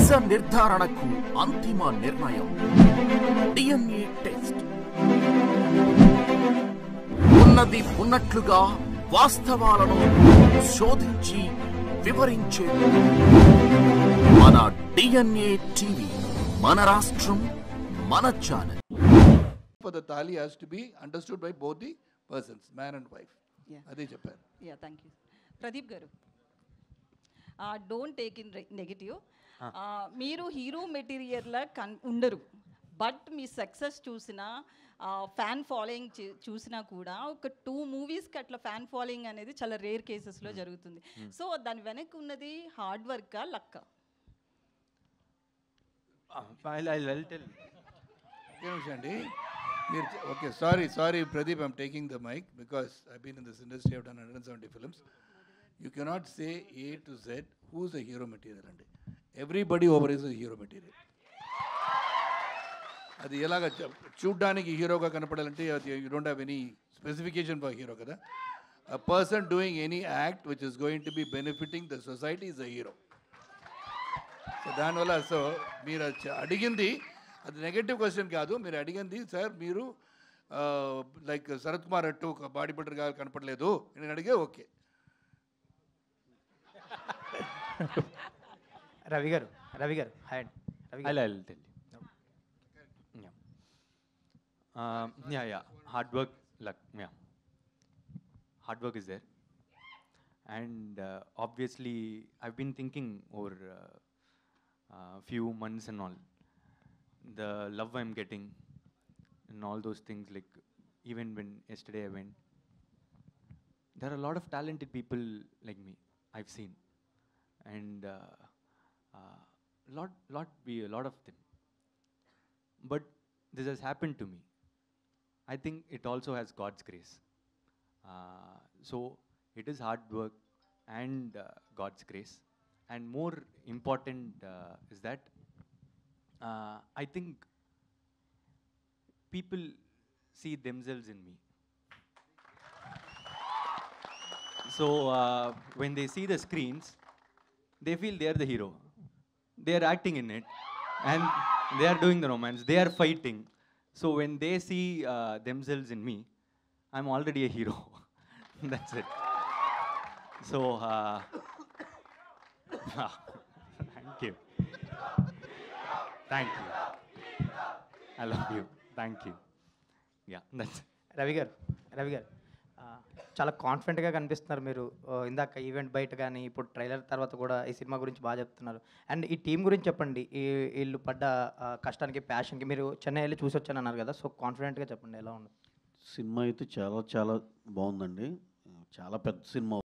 నిజ నిర్ధారణకు అంతిమ నిర్ణయం డిఎన్ఏ టెస్ట్. ఉన్నది ఉన్నట్లుగా వాస్తవాలను శోధించి వివరించే మన డిఎన్ఏ టీవీ, మన రాష్ట్రం, మన channel. For the thali has to be understood by both the persons, man and wife. Ade chepparu. Yeah, thank you. Pradeep garu, don't take in negative. మీరు హీరో మెటీరియల్లా ఉండరు, బట్ మీ సక్సెస్ చూసినా fan following చూసినా కూడా ఒక 2 మూవీస్కి అట్లా fan following అనేది చాలా రేర్ కేసెస్లో జరుగుతుంది. సో దాని వెనక్కి ఉన్నది hard వర్కా, లక్కా? Okay, sorry, Pradeep, I'm taking the mic because I've been in this industry, I've done 170 films. You cannot say A to Z who's a hero material. Everybody over is a hero material. అది ఎలాగ చూడ్డానికి హీరోగా కనపడాలంటే you don't have any specification for hero కదా. A person doing any act which is going to be benefiting the society is a hero. So దానివల్ల మీరు అడిగింది అది negative question కాదు. మీరు అడిగింది సార్ మీరు లైక్ శరత్ కుమార్ అట్టు ఒక బాడీ బిల్డర్గా కనపడలేదు నేను అడిగే. ఓకే రవి గారు హాయ్ అండి. I'll tell you. Yeah. Hard work, luck. Yeah. Hard work is there. And obviously, I've been thinking over few months and all. The love I'm getting and all those things, like even when yesterday I went, there are a lot of talented people like me I've seen. And a lot of them. But this has happened to me. I think it also has God's grace. So it is hard work and God's grace. And more important is that I think people see themselves in me. So when they see the screens, they feel they are the hero. They are acting in it, and they are doing the romance. They are fighting. So when they see themselves in me, I'm already a hero. That's it. So thank you. I love you. Thank you. Yeah, that's it. Ravi గారు చాలా కాన్ఫిడెంట్గా కనిపిస్తున్నారు మీరు. ఇందాక event బయట కానీ ఇప్పుడు trailer తర్వాత కూడా ఈ సినిమా గురించి బాగా చెప్తున్నారు. అండ్ ఈ టీం గురించి చెప్పండి. వీళ్ళు పడ్డ కష్టానికి, ప్యాషన్కి. మీరు చెన్నై వెళ్ళి చూసి వచ్చాను అన్నారు కదా, సో కాన్ఫిడెంట్గా చెప్పండి ఎలా ఉంది సినిమా. అయితే చాలా బాగుందండి. చాలా పెద్ద సినిమా.